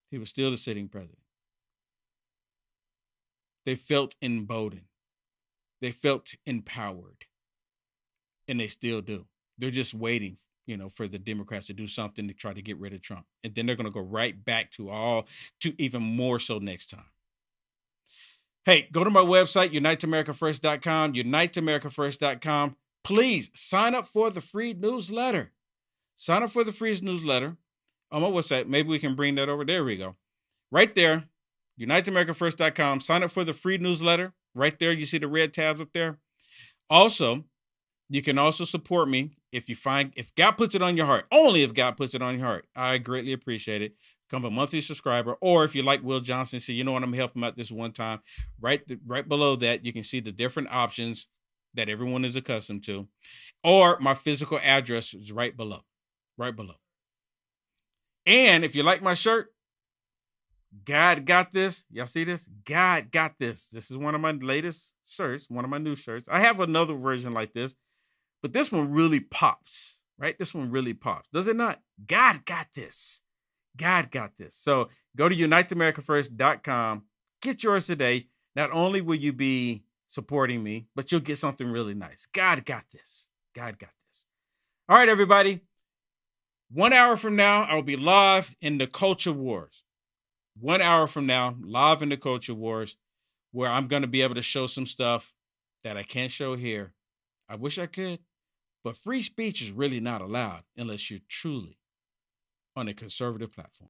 He was still the sitting president. They felt emboldened. They felt empowered. And they still do. They're just waiting, for the Democrats to do something to try to get rid of Trump. And then they're going to go right back to even more so next time. Hey, go to my website, uniteamericafirst.com, uniteamericafirst.com. Please sign up for the free newsletter. Sign up for the free newsletter on my website. Maybe we can bring that over. There we go. Right there, uniteamericafirst.com. Sign up for the free newsletter. Right there, you see the red tabs up there. Also, you can also support me if God puts it on your heart. Only if God puts it on your heart. I greatly appreciate it. Become a monthly subscriber, or if you like Will Johnson, say, you know what, I'm helping him out this one time. Right below that, you can see the different options that everyone is accustomed to, or my physical address is right below. And if you like my shirt, God got this. Y'all see this? God got this. This is one of my latest shirts, one of my new shirts. I have another version like this, but this one really pops, right? This one really pops. Does it not? God got this. God got this. So go to uniteamericafirst.com. Get yours today. Not only will you be supporting me, but you'll get something really nice. God got this. God got this. All right, everybody. 1 hour from now, I'll be live in the Culture Wars. 1 hour from now, live in the Culture Wars, where I'm going to be able to show some stuff that I can't show here. I wish I could, but free speech is really not allowed unless you're truly on a conservative platform.